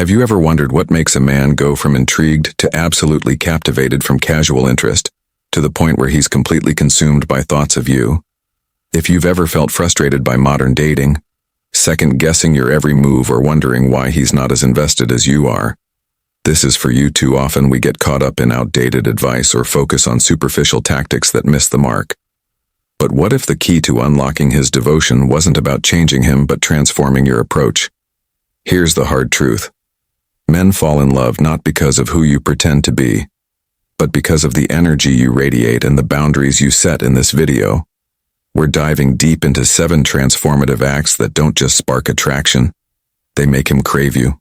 Have you ever wondered what makes a man go from intrigued to absolutely captivated from casual interest, to the point where he's completely consumed by thoughts of you? If you've ever felt frustrated by modern dating, second-guessing your every move or wondering why he's not as invested as you are, this is for you. Too often we get caught up in outdated advice or focus on superficial tactics that miss the mark. But what if the key to unlocking his devotion wasn't about changing him but transforming your approach? Here's the hard truth. Men fall in love not because of who you pretend to be, but because of the energy you radiate and the boundaries you set in this video. We're diving deep into 7 transformative acts that don't just spark attraction, they make him crave you.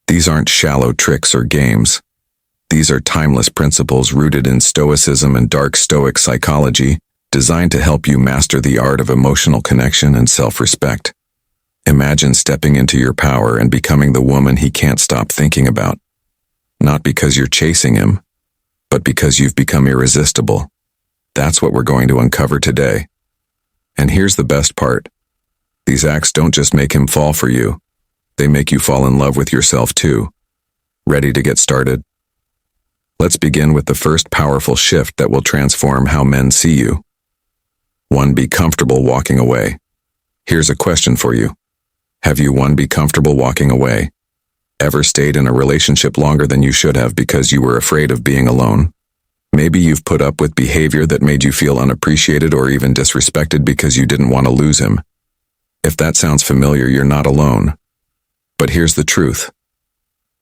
These aren't shallow tricks or games. These are timeless principles rooted in Stoicism and dark Stoic psychology, designed to help you master the art of emotional connection and self-respect. Imagine stepping into your power and becoming the woman he can't stop thinking about. Not because you're chasing him, but because you've become irresistible. That's what we're going to uncover today. And here's the best part. These acts don't just make him fall for you. They make you fall in love with yourself too. Ready to get started? Let's begin with the first powerful shift that will transform how men see you. 1. Be comfortable walking away. Here's a question for you. Have you, 1, be comfortable walking away? Ever stayed in a relationship longer than you should have because you were afraid of being alone? Maybe you've put up with behavior that made you feel unappreciated or even disrespected because you didn't want to lose him. If that sounds familiar, you're not alone. But here's the truth.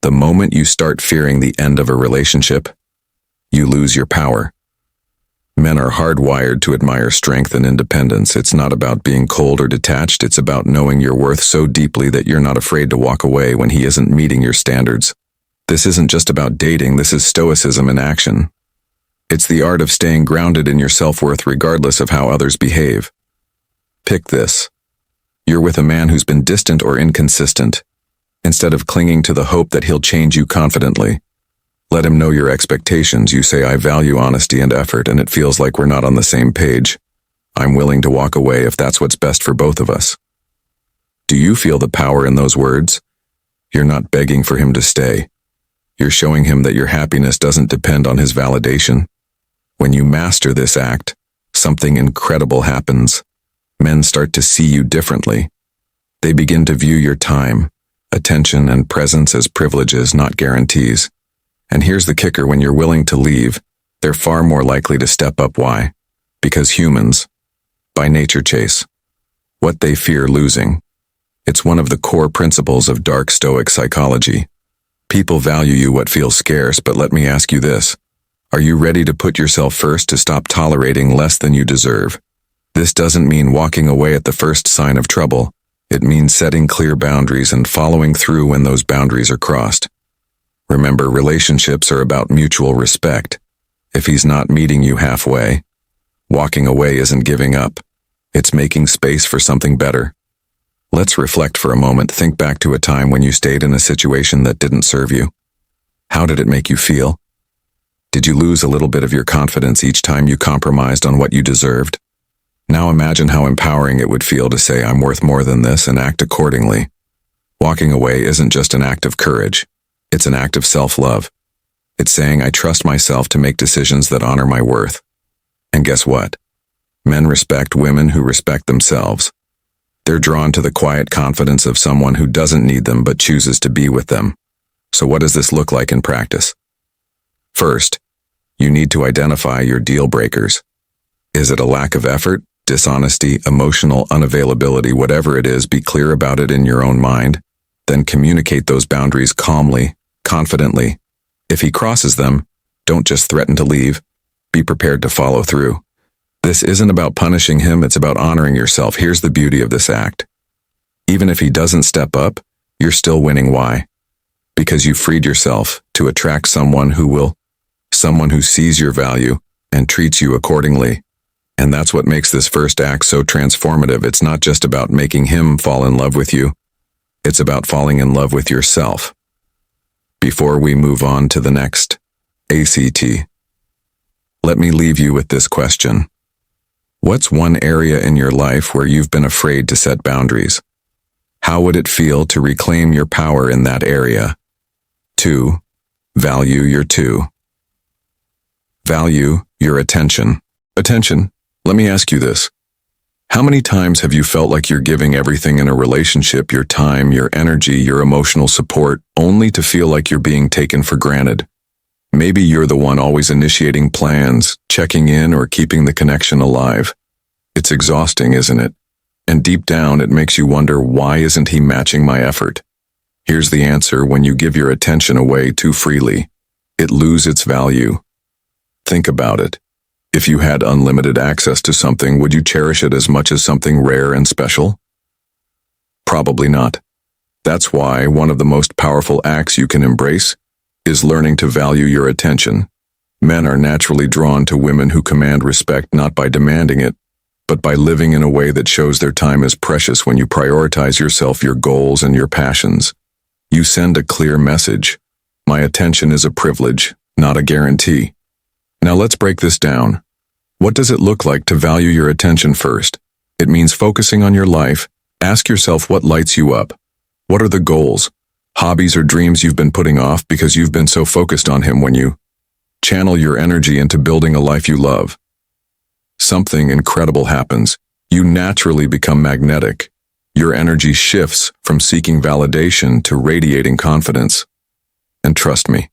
The moment you start fearing the end of a relationship, you lose your power. Men are hardwired to admire strength and independence. It's not about being cold or detached. It's about knowing your worth so deeply that you're not afraid to walk away when he isn't meeting your standards. This isn't just about dating. This is Stoicism in action. It's the art of staying grounded in your self-worth regardless of how others behave. Pick this. You're with a man who's been distant or inconsistent. Instead of clinging to the hope that he'll change you confidently, let him know your expectations. You say, I value honesty and effort, and it feels like we're not on the same page. I'm willing to walk away if that's what's best for both of us. Do you feel the power in those words? You're not begging for him to stay. You're showing him that your happiness doesn't depend on his validation. When you master this act, something incredible happens. Men start to see you differently. They begin to view your time, attention, and presence as privileges, not guarantees. And here's the kicker. When you're willing to leave, they're far more likely to step up. Why? Because humans, by nature, chase what they fear losing. It's one of the core principles of dark Stoic psychology. People value you what feels scarce, but let me ask you this. Are you ready to put yourself first, to stop tolerating less than you deserve? This doesn't mean walking away at the first sign of trouble. It means setting clear boundaries and following through when those boundaries are crossed. Remember, relationships are about mutual respect. If he's not meeting you halfway, walking away isn't giving up. It's making space for something better. Let's reflect for a moment. Think back to a time when you stayed in a situation that didn't serve you. How did it make you feel? Did you lose a little bit of your confidence each time you compromised on what you deserved? Now imagine how empowering it would feel to say, I'm worth more than this, and act accordingly. Walking away isn't just an act of courage. It's an act of self-love. It's saying, I trust myself to make decisions that honor my worth. And guess what? Men respect women who respect themselves. They're drawn to the quiet confidence of someone who doesn't need them but chooses to be with them. So what does this look like in practice? First, you need to identify your deal breakers. Is it a lack of effort, dishonesty, emotional unavailability? Whatever it is, be clear about it in your own mind. Then communicate those boundaries calmly, confidently. If he crosses them, don't just threaten to leave. Be prepared to follow through. This isn't about punishing him, it's about honoring yourself. Here's the beauty of this act. Even if he doesn't step up, you're still winning. Why? Because you freed yourself to attract someone who will, someone who sees your value and treats you accordingly. And that's what makes this first act so transformative. It's not just about making him fall in love with you. It's about falling in love with yourself. Before we move on to the next ACT, let me leave you with this question. What's one area in your life where you've been afraid to set boundaries? How would it feel to reclaim your power in that area? 2. Value your 2. Value your attention. Attention, let me ask you this. How many times have you felt like you're giving everything in a relationship, your time, your energy, your emotional support, only to feel like you're being taken for granted? Maybe you're the one always initiating plans, checking in, or keeping the connection alive. It's exhausting, isn't it? And deep down, it makes you wonder, why isn't he matching my effort? Here's the answer: when you give your attention away too freely, it loses its value. Think about it. If you had unlimited access to something, would you cherish it as much as something rare and special? Probably not. That's why one of the most powerful acts you can embrace is learning to value your attention. Men are naturally drawn to women who command respect not by demanding it, but by living in a way that shows their time is precious. When you prioritize yourself, your goals, and your passions, you send a clear message. My attention is a privilege, not a guarantee. Now let's break this down. What does it look like to value your attention first? It means focusing on your life. Ask yourself what lights you up. What are the goals, hobbies, or dreams you've been putting off because you've been so focused on him? When you channel your energy into building a life you love, something incredible happens. You naturally become magnetic. Your energy shifts from seeking validation to radiating confidence. And trust me,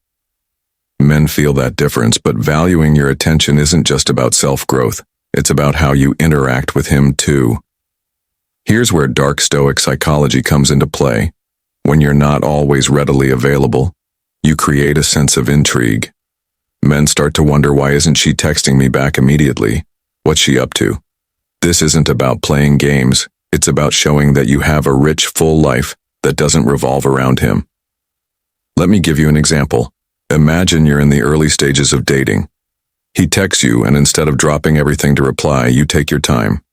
men feel that difference. But valuing your attention isn't just about self-growth. It's about how you interact with him too. Here's where dark Stoic psychology comes into play. When you're not always readily available, you create a sense of intrigue. Men start to wonder, why isn't she texting me back immediately? What's she up to? This isn't about playing games. It's about showing that you have a rich, full life that doesn't revolve around him. Let me give you an example. Imagine you're in the early stages of dating. He texts you, and instead of dropping everything to reply, you take your time.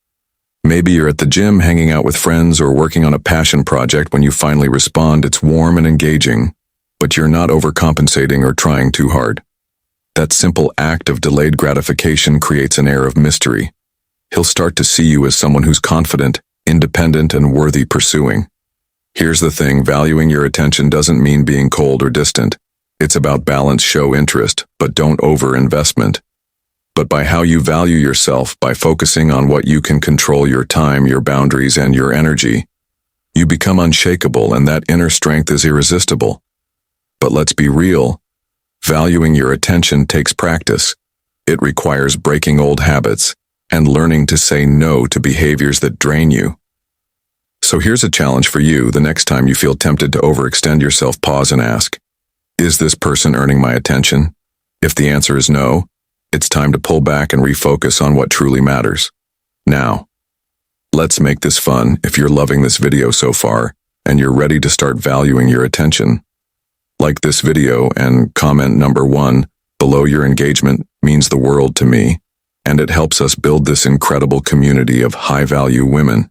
Maybe you're at the gym hanging out with friends or working on a passion project. When you finally respond, it's warm and engaging, but you're not overcompensating or trying too hard. That simple act of delayed gratification creates an air of mystery. He'll start to see you as someone who's confident, independent, and worthy pursuing. Here's the thing: valuing your attention doesn't mean being cold or distant. It's about balance. Show interest, but don't over-investment. But by how you value yourself, by focusing on what you can control, your time, your boundaries, and your energy, you become unshakable, and that inner strength is irresistible. But let's be real. Valuing your attention takes practice. It requires breaking old habits and learning to say no to behaviors that drain you. So here's a challenge for you. The next time you feel tempted to overextend yourself, pause and ask, is this person earning my attention? If the answer is no, it's time to pull back and refocus on what truly matters. Now, let's make this fun. If you're loving this video so far and you're ready to start valuing your attention, like this video and comment number 1 below. Your engagement means the world to me, and it helps us build this incredible community of high-value women.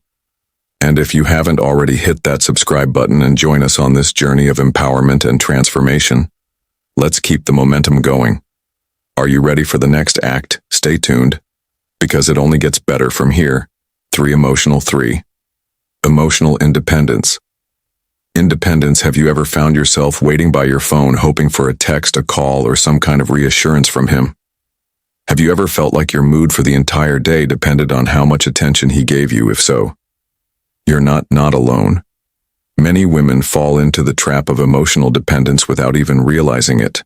And if you haven't already, hit that subscribe button and join us on this journey of empowerment and transformation. Let's keep the momentum going. Are you ready for the next act? Stay tuned, because it only gets better from here. 3. Emotional independence. Independence. Have you ever found yourself waiting by your phone, hoping for a text, a call, or some kind of reassurance from him? Have you ever felt like your mood for the entire day depended on how much attention he gave you? If so, you're not alone. Many women fall into the trap of emotional dependence without even realizing it.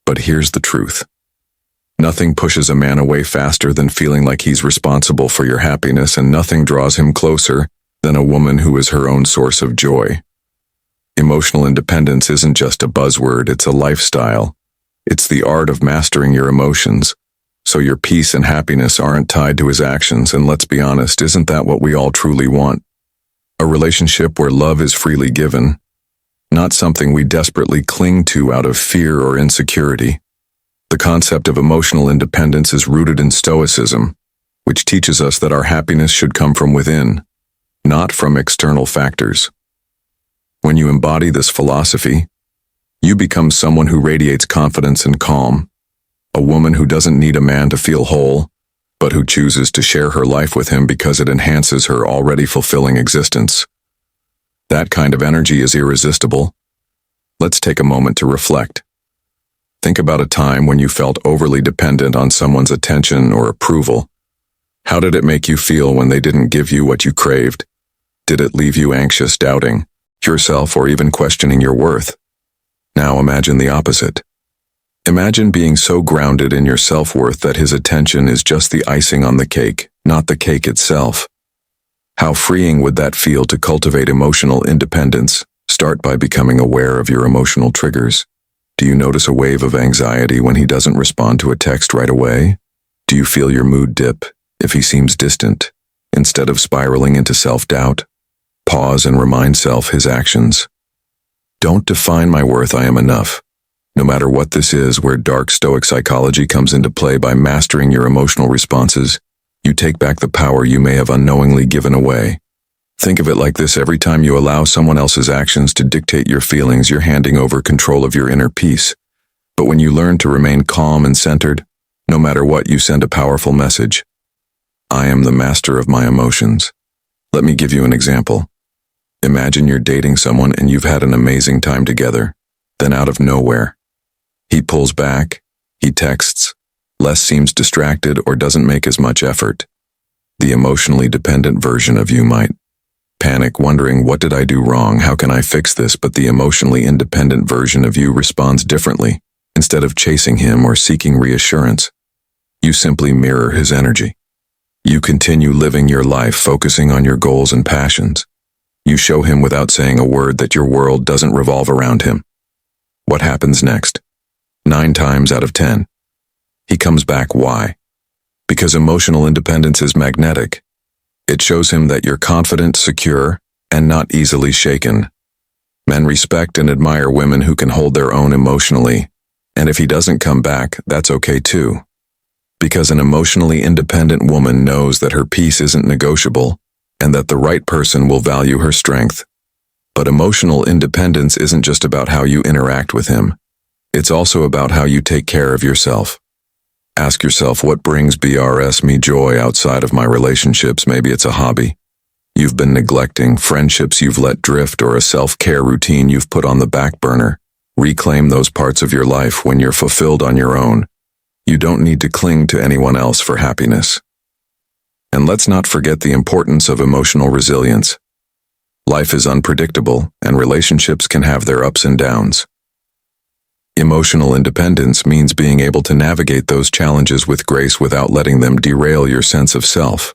But here's the truth. Nothing pushes a man away faster than feeling like he's responsible for your happiness, and nothing draws him closer than a woman who is her own source of joy. Emotional independence isn't just a buzzword, it's a lifestyle. It's the art of mastering your emotions, so your peace and happiness aren't tied to his actions. And let's be honest, isn't that what we all truly want? A relationship where love is freely given, not something we desperately cling to out of fear or insecurity. The concept of emotional independence is rooted in Stoicism, which teaches us that our happiness should come from within, not from external factors. When you embody this philosophy, you become someone who radiates confidence and calm, a woman who doesn't need a man to feel whole, but who chooses to share her life with him because it enhances her already fulfilling existence. That kind of energy is irresistible. Let's take a moment to reflect. Think about a time when you felt overly dependent on someone's attention or approval. How did it make you feel when they didn't give you what you craved? Did it leave you anxious, doubting yourself, or even questioning your worth? Now imagine the opposite. Imagine being so grounded in your self-worth that his attention is just the icing on the cake, not the cake itself. How freeing would that feel to cultivate emotional independence? Start by becoming aware of your emotional triggers. Do you notice a wave of anxiety when he doesn't respond to a text right away? Do you feel your mood dip if he seems distant? Instead of spiraling into self-doubt, pause and remind self his actions. Don't define my worth, I am enough. No matter what this is, where dark Stoic psychology comes into play. By mastering your emotional responses, you take back the power you may have unknowingly given away. Think of it like this: every time you allow someone else's actions to dictate your feelings, you're handing over control of your inner peace. But when you learn to remain calm and centered, no matter what, you send a powerful message. I am the master of my emotions. Let me give you an example. Imagine you're dating someone and you've had an amazing time together. Then out of nowhere, he pulls back, he texts, less seems distracted, or doesn't make as much effort. The emotionally dependent version of you might panic, wondering, what did I do wrong? How can I fix this? But the emotionally independent version of you responds differently. Instead of chasing him or seeking reassurance, you simply mirror his energy. You continue living your life, focusing on your goals and passions. You show him without saying a word that your world doesn't revolve around him. What happens next? 9 times out of 10, he comes back. Why? Because emotional independence is magnetic. It shows him that you're confident, secure, and not easily shaken. Men respect and admire women who can hold their own emotionally, and if he doesn't come back, that's okay too. Because an emotionally independent woman knows that her peace isn't negotiable, and that the right person will value her strength. But emotional independence isn't just about how you interact with him. It's also about how you take care of yourself. Ask yourself, what brings me joy outside of my relationships? Maybe it's a hobby you've been neglecting, friendships you've let drift, or a self-care routine you've put on the back burner. Reclaim those parts of your life. When you're fulfilled on your own, you don't need to cling to anyone else for happiness. And let's not forget the importance of emotional resilience. Life is unpredictable, and relationships can have their ups and downs. Emotional independence means being able to navigate those challenges with grace without letting them derail your sense of self.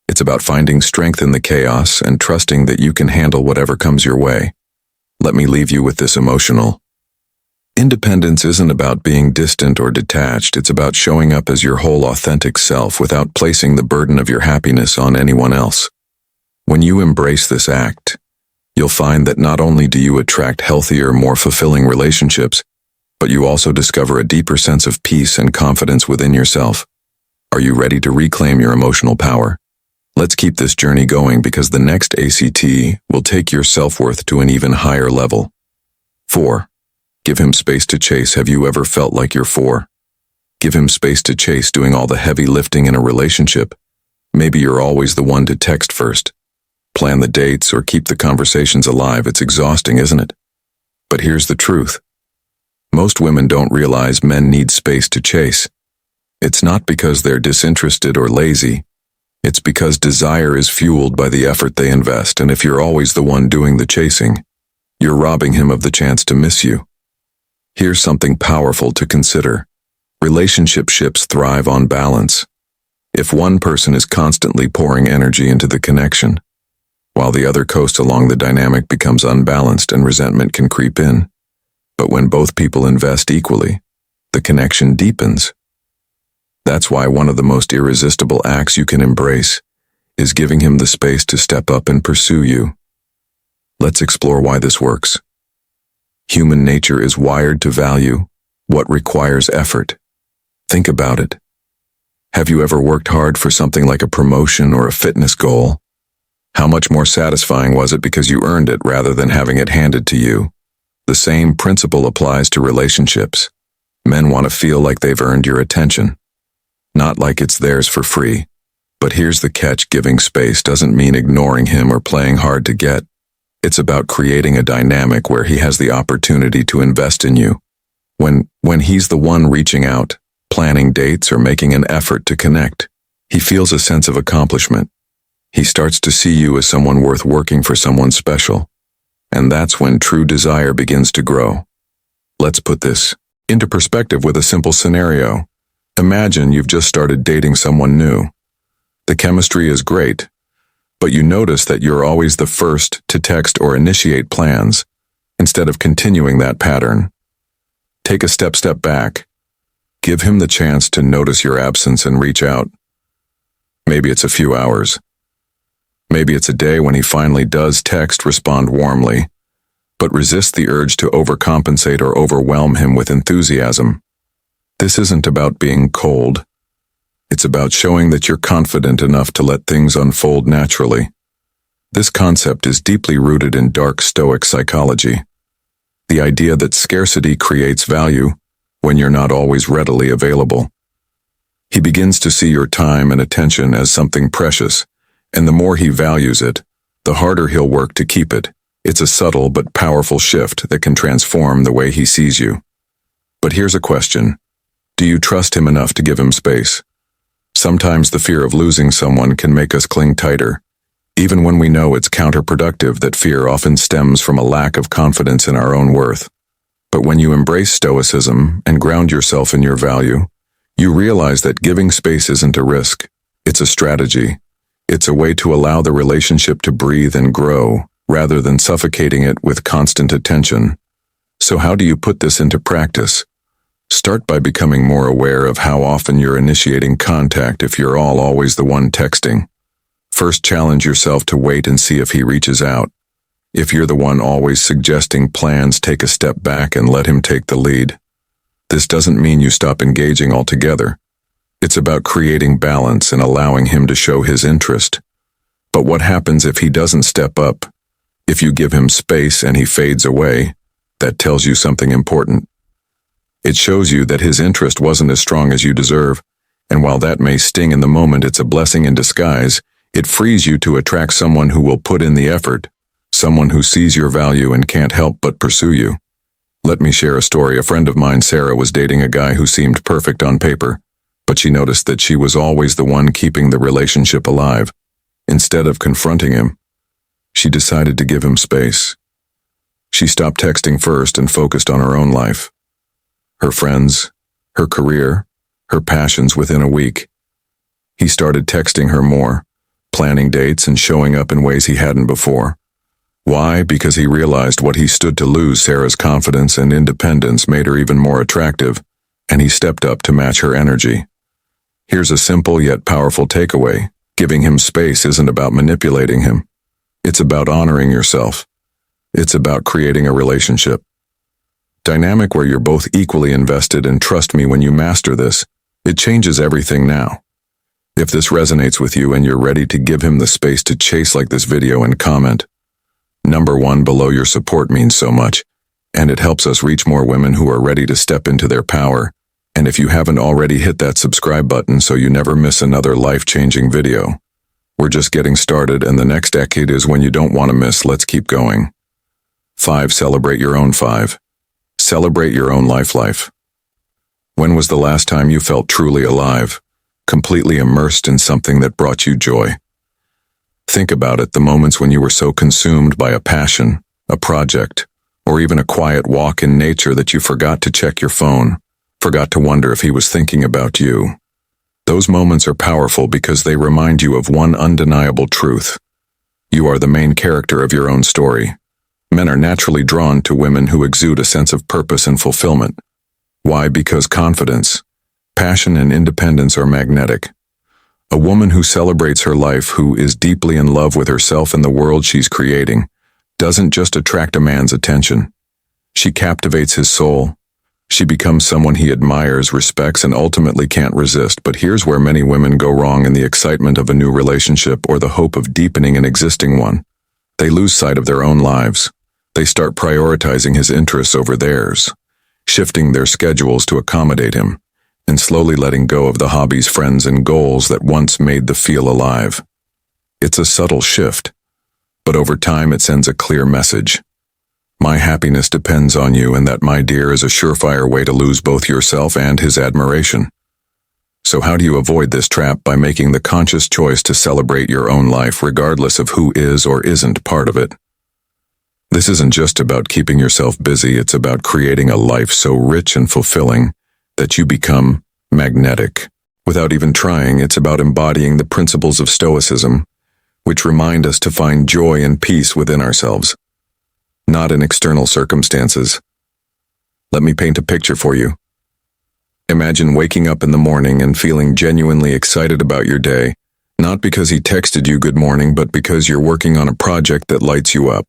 It's about finding strength in the chaos and trusting that you can handle whatever comes your way. Let me leave you with this: emotional independence isn't about being distant or detached. It's about showing up as your whole authentic self without placing the burden of your happiness on anyone else. When you embrace this act, you'll find that not only do you attract healthier, more fulfilling relationships, but you also discover a deeper sense of peace and confidence within yourself. Are you ready to reclaim your emotional power? Let's keep this journey going, because the next ACT will take your self-worth to an even higher level. 4. Give him space to chase. Have you ever felt like you're 4? Give him space to chase, doing all the heavy lifting in a relationship. Maybe you're always the one to text first, plan the dates, or keep the conversations alive. It's exhausting, isn't it? But here's the truth. Most women don't realize men need space to chase. It's not because they're disinterested or lazy. It's because desire is fueled by the effort they invest, and if you're always the one doing the chasing, you're robbing him of the chance to miss you. Here's something powerful to consider. Relationships thrive on balance. If one person is constantly pouring energy into the connection, while the other coasts along, the dynamic becomes unbalanced and resentment can creep in. But when both people invest equally, the connection deepens. That's why one of the most irresistible acts you can embrace is giving him the space to step up and pursue you. Let's explore why this works. Human nature is wired to value what requires effort. Think about it. Have you ever worked hard for something like a promotion or a fitness goal? How much more satisfying was it because you earned it rather than having it handed to you? The same principle applies to relationships. Men want to feel like they've earned your attention, not like it's theirs for free. But here's the catch: giving space doesn't mean ignoring him or playing hard to get. It's about creating a dynamic where he has the opportunity to invest in you. When he's the one reaching out, planning dates, or making an effort to connect, he feels a sense of accomplishment. He starts to see you as someone worth working for, someone special. And that's when true desire begins to grow. Let's put this into perspective with a simple scenario. Imagine you've just started dating someone new. The chemistry is great, but you notice that you're always the first to text or initiate plans, instead of continuing that pattern. Take a step back. Give him the chance to notice your absence and reach out. Maybe it's a few hours. Maybe it's a day when he finally does text, respond warmly, but resist the urge to overcompensate or overwhelm him with enthusiasm. This isn't about being cold. It's about showing that you're confident enough to let things unfold naturally. This concept is deeply rooted in dark Stoic psychology. The idea that scarcity creates value when you're not always readily available. He begins to see your time and attention as something precious, and the more he values it, the harder he'll work to keep it. It's a subtle but powerful shift that can transform the way he sees you. But here's a question. Do you trust him enough to give him space? Sometimes the fear of losing someone can make us cling tighter. Even when we know it's counterproductive, that fear often stems from a lack of confidence in our own worth. But when you embrace stoicism and ground yourself in your value, you realize that giving space isn't a risk. It's a strategy. It's a way to allow the relationship to breathe and grow, rather than suffocating it with constant attention. So how do you put this into practice? Start by becoming more aware of how often you're initiating contact if you're always the one texting. First, challenge yourself to wait and see if he reaches out. If you're the one always suggesting plans, take a step back and let him take the lead. This doesn't mean you stop engaging altogether. It's about creating balance and allowing him to show his interest. But what happens if he doesn't step up? If you give him space and he fades away, that tells you something important. It shows you that his interest wasn't as strong as you deserve, and while that may sting in the moment, it's a blessing in disguise. It frees you to attract someone who will put in the effort, someone who sees your value and can't help but pursue you. Let me share a story. A friend of mine, Sarah, was dating a guy who seemed perfect on paper, but she noticed that she was always the one keeping the relationship alive. Instead of confronting him, she decided to give him space. She stopped texting first and focused on her own life. Her friends, her career, her passions. Within a week, he started texting her more, planning dates and showing up in ways he hadn't before. Why? Because he realized what he stood to lose. Sarah's confidence and independence made her even more attractive, and he stepped up to match her energy. Here's a simple yet powerful takeaway. Giving him space isn't about manipulating him. It's about honoring yourself. It's about creating a relationship dynamic where you're both equally invested, and trust me, when you master this, it changes everything. Now, if this resonates with you and you're ready to give him the space to chase, like this video and comment. Number 1 below. Your support means so much, and it helps us reach more women who are ready to step into their power. And if you haven't already, hit that subscribe button so you never miss another life-changing video. We're just getting started, and the next decade is when you don't want to miss. Let's keep going. 5. Celebrate your own 5. Celebrate your own life. When was the last time you felt truly alive, completely immersed in something that brought you joy? Think about it, the moments when you were so consumed by a passion, a project, or even a quiet walk in nature that you forgot to check your phone, forgot to wonder if he was thinking about you. Those moments are powerful because they remind you of one undeniable truth. You are the main character of your own story. Men are naturally drawn to women who exude a sense of purpose and fulfillment. Why? Because confidence, passion, and independence are magnetic. A woman who celebrates her life, who is deeply in love with herself and the world she's creating, doesn't just attract a man's attention. She captivates his soul. She becomes someone he admires, respects, and ultimately can't resist. But here's where many women go wrong. In the excitement of a new relationship or the hope of deepening an existing one, they lose sight of their own lives. They start prioritizing his interests over theirs, shifting their schedules to accommodate him, and slowly letting go of the hobbies, friends, and goals that once made them feel alive. It's a subtle shift, But over time it sends a clear message. My happiness depends on you, and that, my dear, is a surefire way to lose both yourself and his admiration. So how do you avoid this trap? By making the conscious choice to celebrate your own life regardless of who is or isn't part of it. This isn't just about keeping yourself busy, it's about creating a life so rich and fulfilling that you become magnetic. Without even trying, it's about embodying the principles of Stoicism, which remind us to find joy and peace within ourselves, not in external circumstances. Let me paint a picture for you. Imagine waking up in the morning and feeling genuinely excited about your day, not because he texted you good morning, but because you're working on a project that lights you up.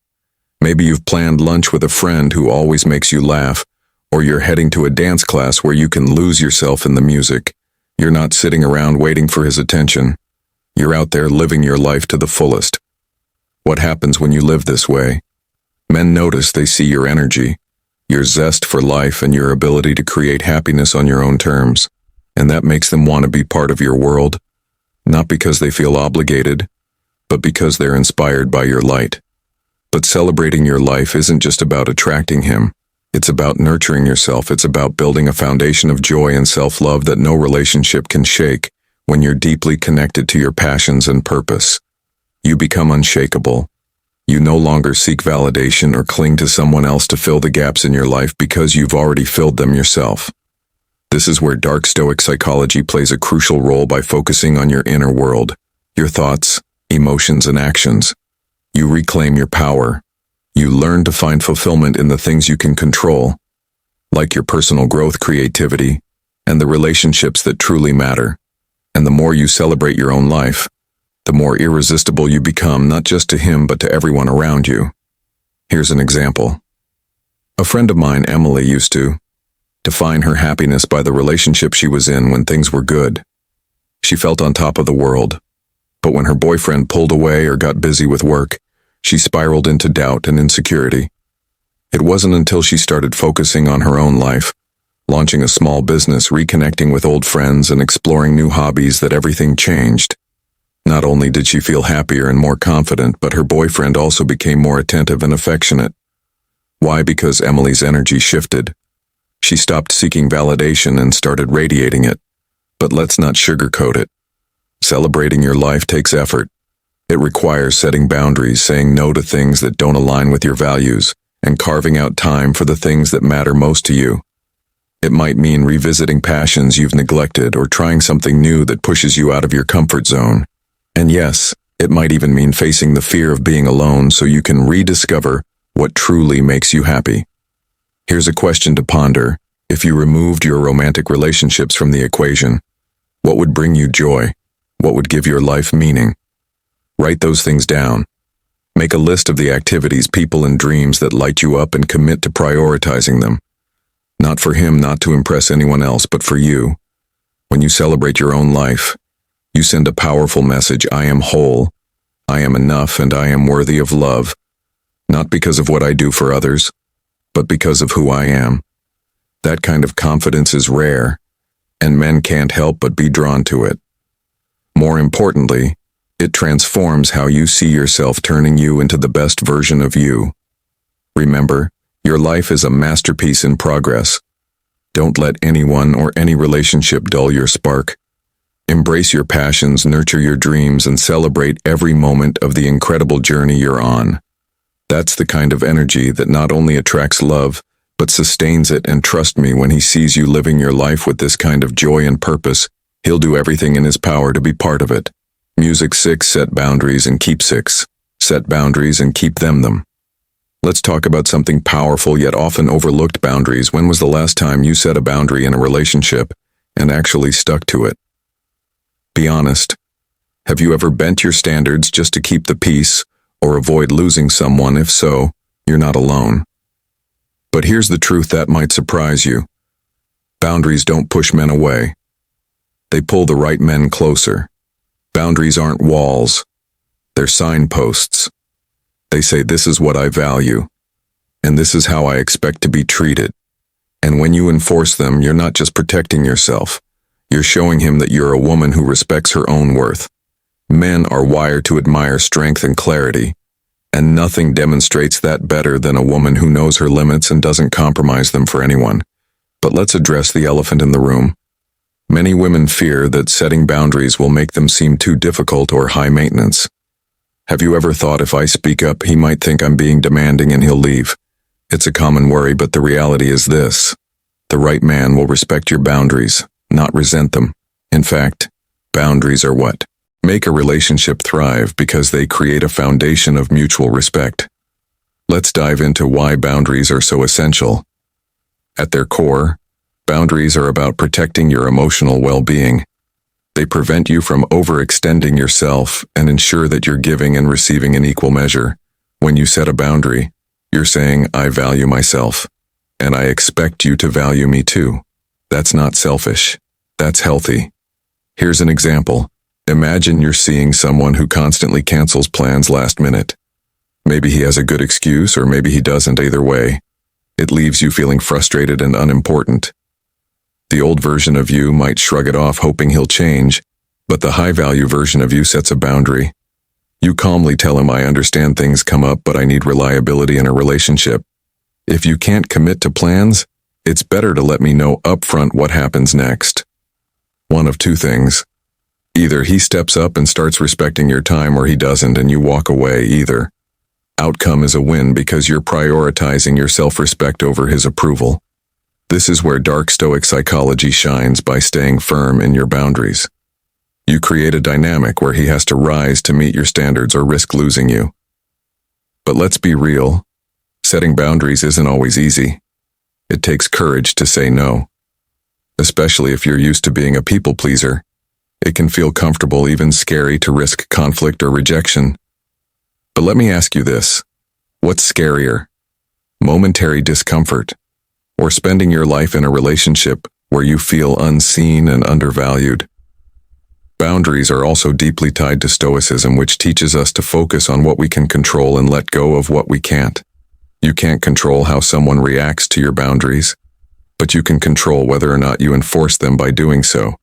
Maybe you've planned lunch with a friend who always makes you laugh, or you're heading to a dance class where you can lose yourself in the music. You're not sitting around waiting for his attention. You're out there living your life to the fullest. What happens when you live this way? Men notice, they see your energy, your zest for life, and your ability to create happiness on your own terms. And that makes them want to be part of your world, not because they feel obligated, but because they're inspired by your light. But celebrating your life isn't just about attracting him. It's about nurturing yourself. It's about building a foundation of joy and self-love that no relationship can shake. When you're deeply connected to your passions and purpose, you become unshakable. You no longer seek validation or cling to someone else to fill the gaps in your life because you've already filled them yourself. This is where dark Stoic psychology plays a crucial role by focusing on your inner world, your thoughts, emotions, and actions. You reclaim your power. You learn to find fulfillment in the things you can control, like your personal growth, creativity, and the relationships that truly matter. And the more you celebrate your own life, the more irresistible you become, not just to him, but to everyone around you. Here's an example. A friend of mine, Emily, used to define her happiness by the relationship she was in when things were good. She felt on top of the world. But when her boyfriend pulled away or got busy with work, she spiraled into doubt and insecurity. It wasn't until she started focusing on her own life, launching a small business, reconnecting with old friends, and exploring new hobbies that everything changed. Not only did she feel happier and more confident, but her boyfriend also became more attentive and affectionate. Why? Because Emily's energy shifted. She stopped seeking validation and started radiating it. But let's not sugarcoat it. Celebrating your life takes effort. It requires setting boundaries, saying no to things that don't align with your values, and carving out time for the things that matter most to you. It might mean revisiting passions you've neglected or trying something new that pushes you out of your comfort zone. And yes, it might even mean facing the fear of being alone so you can rediscover what truly makes you happy. Here's a question to ponder. If you removed your romantic relationships from the equation, what would bring you joy? What would give your life meaning? Write those things down. Make a list of the activities, people, and dreams that light you up, and commit to prioritizing them. Not for him, not to impress anyone else, but for you. When you celebrate your own life, you send a powerful message. I am whole, I am enough, and I am worthy of love. Not because of what I do for others, but because of who I am. That kind of confidence is rare, and men can't help but be drawn to it. More importantly, it transforms how you see yourself, turning you into the best version of you. Remember, your life is a masterpiece in progress. Don't let anyone or any relationship dull your spark. Embrace your passions, nurture your dreams, and celebrate every moment of the incredible journey you're on. That's the kind of energy that not only attracts love, but sustains it. And trust me, when he sees you living your life with this kind of joy and purpose, he'll do everything in his power to be part of it. Music 6. Set boundaries and keep 6. Set boundaries and keep them. Let's talk about something powerful yet often overlooked: boundaries. When was the last time you set a boundary in a relationship and actually stuck to it? Be honest. Have you ever bent your standards just to keep the peace or avoid losing someone? If so, you're not alone. But here's the truth that might surprise you. Boundaries don't push men away. They pull the right men closer. Boundaries aren't walls. They're signposts. They say, this is what I value, and this is how I expect to be treated. And when you enforce them, you're not just protecting yourself. You're showing him that you're a woman who respects her own worth. Men are wired to admire strength and clarity, And nothing demonstrates that better than a woman who knows her limits and doesn't compromise them for anyone. But let's address the elephant in the room. Many women fear that setting boundaries will make them seem too difficult or high maintenance. Have you ever thought, if I speak up, he might think I'm being demanding and he'll leave? It's a common worry, but the reality is this. The right man will respect your boundaries, not resent them. In fact, boundaries are what make a relationship thrive because they create a foundation of mutual respect. Let's dive into why boundaries are so essential. At their core, boundaries are about protecting your emotional well-being. They prevent you from overextending yourself and ensure that you're giving and receiving in equal measure. When you set a boundary, you're saying, I value myself, and I expect you to value me too. That's not selfish. That's healthy. Here's an example. Imagine you're seeing someone who constantly cancels plans last minute. Maybe he has a good excuse, or maybe he doesn't. Either way, it leaves you feeling frustrated and unimportant. The old version of you might shrug it off, hoping he'll change, but the high-value version of you sets a boundary. You calmly tell him, I understand things come up, but I need reliability in a relationship. If you can't commit to plans, it's better to let me know upfront what happens next. One of two things. Either he steps up and starts respecting your time, or he doesn't and you walk away. Either outcome is a win because you're prioritizing your self-respect over his approval. This is where dark Stoic psychology shines, by staying firm in your boundaries. You create a dynamic where he has to rise to meet your standards or risk losing you. But let's be real. Setting boundaries isn't always easy. It takes courage to say no. Especially if you're used to being a people pleaser. It can feel comfortable, even scary, to risk conflict or rejection. But let me ask you this. What's scarier? Momentary discomfort, or spending your life in a relationship where you feel unseen and undervalued? Boundaries are also deeply tied to Stoicism, which teaches us to focus on what we can control and let go of what we can't. You can't control how someone reacts to your boundaries, but you can control whether or not you enforce them. By doing so,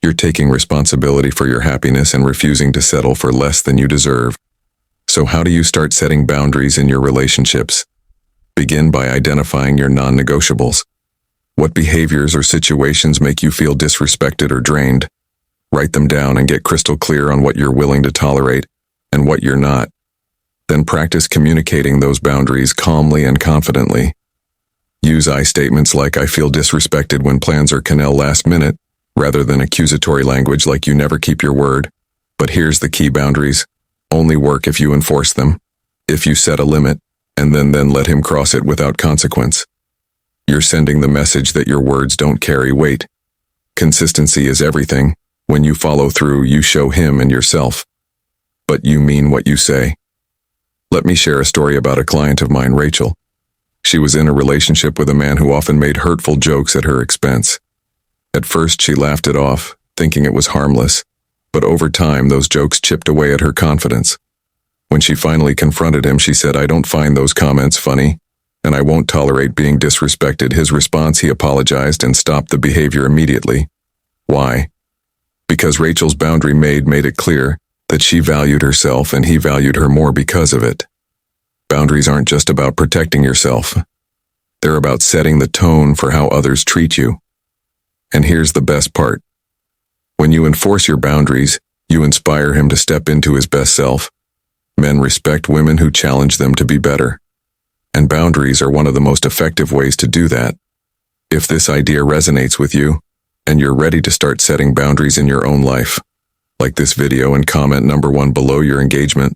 you're taking responsibility for your happiness and refusing to settle for less than you deserve. So how do you start setting boundaries in your relationships? Begin by identifying your non-negotiables. What behaviors or situations make you feel disrespected or drained? Write them down and get crystal clear on what you're willing to tolerate and what you're not. Then practice communicating those boundaries calmly and confidently. Use I statements like, I feel disrespected when plans are canceled last minute, rather than accusatory language like, you never keep your word. But here's the key: boundaries only work if you enforce them. If you set a limit, and then let him cross it without consequence, you're sending the message that your words don't carry weight. Consistency is everything. When you follow through, you show him and yourself. But you mean what you say. Let me share a story about a client of mine, Rachel. She was in a relationship with a man who often made hurtful jokes at her expense. At first, she laughed it off, thinking it was harmless, but over time, those jokes chipped away at her confidence. When she finally confronted him, she said, I don't find those comments funny, and I won't tolerate being disrespected. His response: he apologized and stopped the behavior immediately. Why? Because Rachel's boundary made it clear that she valued herself and he valued her more because of it. Boundaries aren't just about protecting yourself. They're about setting the tone for how others treat you. And here's the best part. When you enforce your boundaries, you inspire him to step into his best self. Men respect women who challenge them to be better. And boundaries are one of the most effective ways to do that. If this idea resonates with you, and you're ready to start setting boundaries in your own life, like this video and comment number 1 below. Your engagement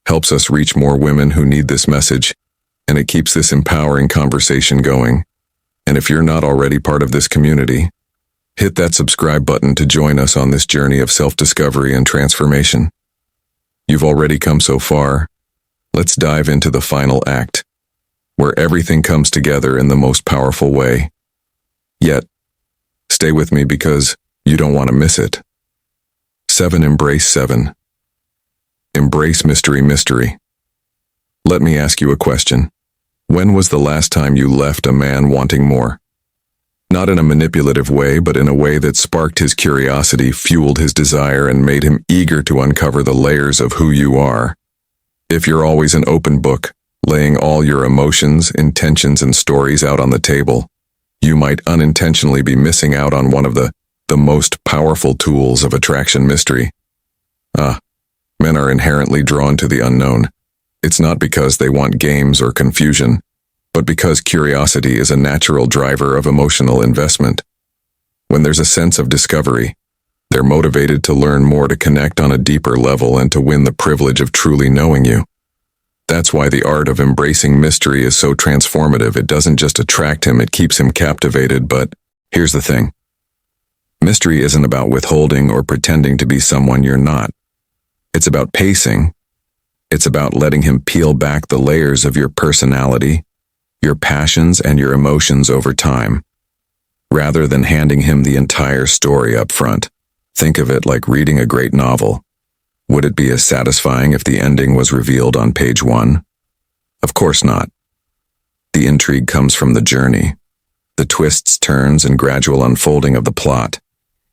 helps us reach more women who need this message, and it keeps this empowering conversation going. And if you're not already part of this community, hit that subscribe button to join us on this journey of self-discovery and transformation. You've already come so far. Let's dive into the final act, where everything comes together in the most powerful way. Yet, stay with me because you don't want to miss it. 7. Embrace 7. Embrace mystery. Let me ask you a question. When was the last time you left a man wanting more? Not in a manipulative way, but in a way that sparked his curiosity, fueled his desire, and made him eager to uncover the layers of who you are. If you're always an open book, laying all your emotions, intentions, and stories out on the table, you might unintentionally be missing out on one of the most powerful tools of attraction mystery. Men are inherently drawn to the unknown. It's not because they want games or confusion, but because curiosity is a natural driver of emotional investment. When there's a sense of discovery, they're motivated to learn more, to connect on a deeper level, and to win the privilege of truly knowing you. That's why the art of embracing mystery is so transformative. It doesn't just attract him, it keeps him captivated. But here's the thing. Mystery isn't about withholding or pretending to be someone you're not. It's about pacing. It's about letting him peel back the layers of your personality, your passions, and your emotions over time, rather than handing him the entire story up front. Think of it like reading a great novel. Would it be as satisfying if the ending was revealed on page 1? Of course not. The intrigue comes from the journey, the twists, turns, and gradual unfolding of the plot.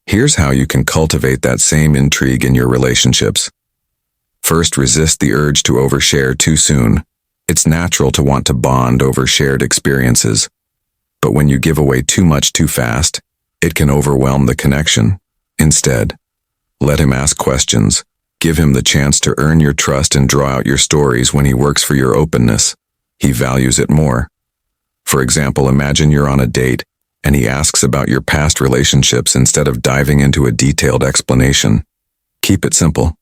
Here's how you can cultivate that same intrigue in your relationships. First, resist the urge to overshare too soon. It's natural to want to bond over shared experiences, but when you give away too much too fast, it can overwhelm the connection. Instead, let him ask questions. Give him the chance to earn your trust and draw out your stories. When he works for your openness, he values it more. For example, imagine you're on a date and he asks about your past relationships instead of diving into a detailed explanation. Keep it simple.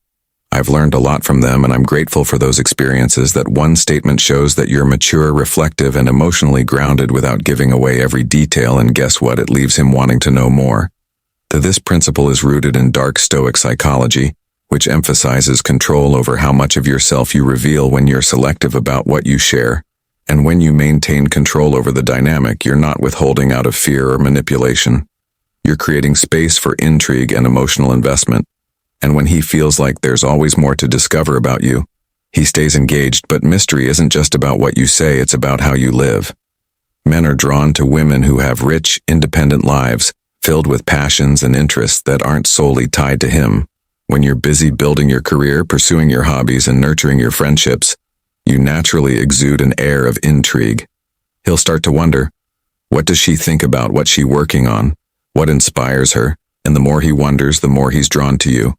I've learned a lot from them and I'm grateful for those experiences. That one statement shows that you're mature, reflective, and emotionally grounded without giving away every detail, and guess what? It leaves him wanting to know more. This principle is rooted in dark Stoic psychology, which emphasizes control over how much of yourself you reveal. When you're selective about what you share, and when you maintain control over the dynamic, you're not withholding out of fear or manipulation. You're creating space for intrigue and emotional investment. And when he feels like there's always more to discover about you, he stays engaged. But mystery isn't just about what you say, it's about how you live. Men are drawn to women who have rich, independent lives, filled with passions and interests that aren't solely tied to him. When you're busy building your career, pursuing your hobbies, and nurturing your friendships, you naturally exude an air of intrigue. He'll start to wonder, what does she think about what she's working on? What inspires her? And the more he wonders, the more he's drawn to you.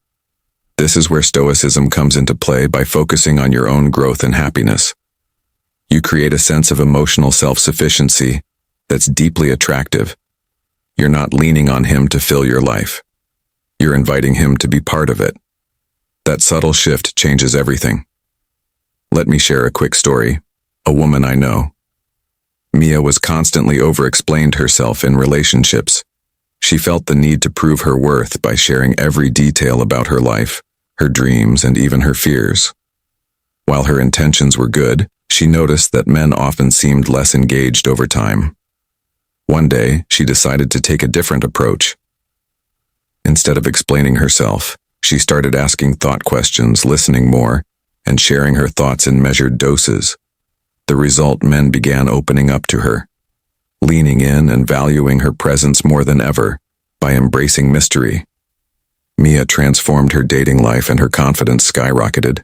This is where Stoicism comes into play. By focusing on your own growth and happiness, you create a sense of emotional self-sufficiency that's deeply attractive. You're not leaning on him to fill your life. You're inviting him to be part of it. That subtle shift changes everything. Let me share a quick story. A woman I know. Mia was constantly over-explained herself in relationships. She felt the need to prove her worth by sharing every detail about her life, her dreams, and even her fears. While her intentions were good, she noticed that men often seemed less engaged over time. One day, she decided to take a different approach. Instead of explaining herself, she started asking thought questions, listening more, and sharing her thoughts in measured doses. The result, men began opening up to her, leaning in and valuing her presence more than ever. By embracing mystery, Mia transformed her dating life and her confidence skyrocketed.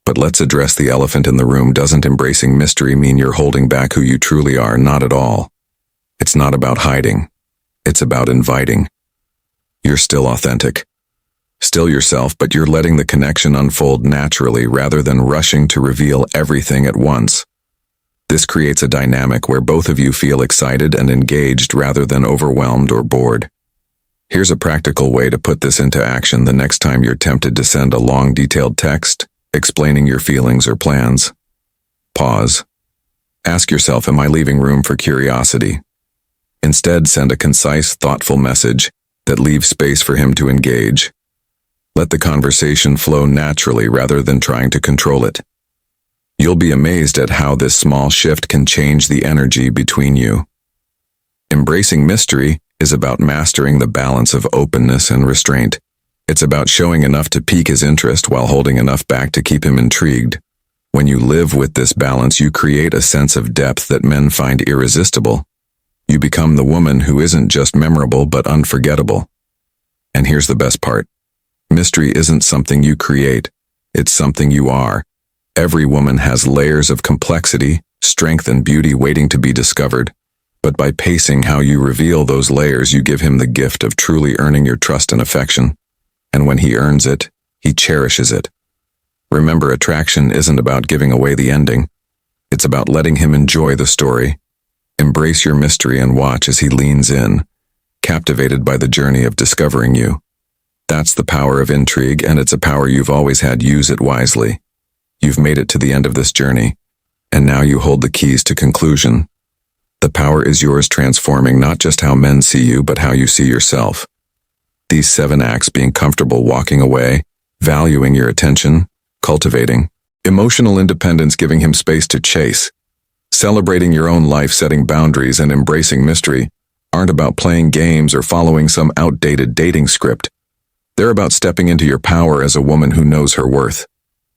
But let's address the elephant in the room. Doesn't embracing mystery mean you're holding back who you truly are? Not at all. It's not about hiding. It's about inviting. You're still authentic, still yourself, but you're letting the connection unfold naturally rather than rushing to reveal everything at once. This creates a dynamic where both of you feel excited and engaged rather than overwhelmed or bored. Here's a practical way to put this into action the next time you're tempted to send a long, detailed text explaining your feelings or plans. Pause. Ask yourself, am I leaving room for curiosity? Instead, send a concise, thoughtful message that leaves space for him to engage. Let the conversation flow naturally rather than trying to control it. You'll be amazed at how this small shift can change the energy between you. Embracing mystery is about mastering the balance of openness and restraint. It's about showing enough to pique his interest while holding enough back to keep him intrigued. When you live with this balance, you create a sense of depth that men find irresistible. You become the woman who isn't just memorable but unforgettable. And here's the best part. Mystery isn't something you create, it's something you are. Every woman has layers of complexity, strength, and beauty waiting to be discovered. But by pacing how you reveal those layers, you give him the gift of truly earning your trust and affection. And when he earns it, he cherishes it. Remember, attraction isn't about giving away the ending. It's about letting him enjoy the story. Embrace your mystery and watch as he leans in, captivated by the journey of discovering you. That's the power of intrigue, and it's a power you've always had. Use it wisely. You've made it to the end of this journey, and now you hold the keys to conclusion. The power is yours, transforming not just how men see you, but how you see yourself. These 7 acts: being comfortable walking away, valuing your attention, cultivating emotional independence, giving him space to chase, celebrating your own life, setting boundaries, and embracing mystery, aren't about playing games or following some outdated dating script. They're about stepping into your power as a woman who knows her worth.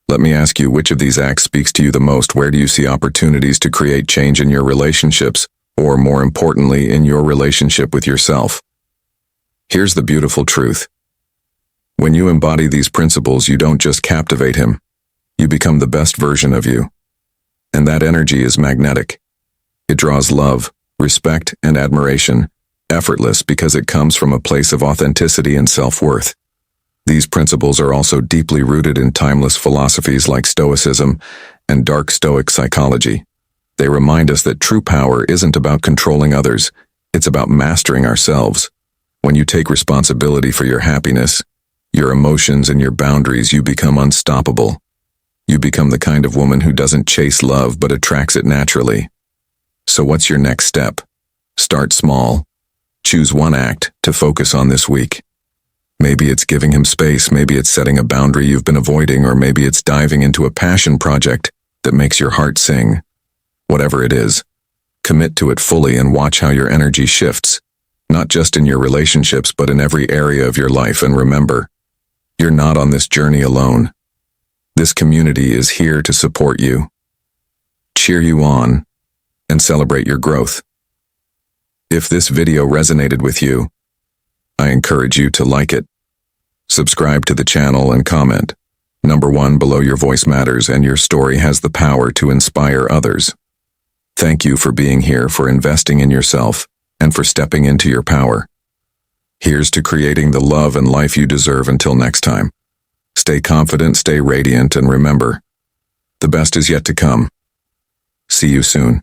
Let me ask you, which of these acts speaks to you the most? Where do you see opportunities to create change in your relationships, or more importantly, in your relationship with yourself? Here's the beautiful truth. When you embody these principles, you don't just captivate him. You become the best version of you. And that energy is magnetic. It draws love, respect, and admiration, effortless because it comes from a place of authenticity and self-worth. These principles are also deeply rooted in timeless philosophies like Stoicism and dark Stoic psychology. They remind us that true power isn't about controlling others, it's about mastering ourselves. When you take responsibility for your happiness, your emotions, and your boundaries, you become unstoppable. You become the kind of woman who doesn't chase love but attracts it naturally. So what's your next step? Start small. Choose one act to focus on this week. Maybe it's giving him space, maybe it's setting a boundary you've been avoiding, or maybe it's diving into a passion project that makes your heart sing. Whatever it is, commit to it fully and watch how your energy shifts, not just in your relationships but in every area of your life. And remember, you're not on this journey alone. This community is here to support you, cheer you on, and celebrate your growth. If this video resonated with you, I encourage you to like it, subscribe to the channel, and comment. Number 1, below. Your voice matters, and your story has the power to inspire others. Thank you for being here, for investing in yourself, and for stepping into your power. Here's to creating the love and life you deserve. Until next time, stay confident, stay radiant, and remember, the best is yet to come. See you soon.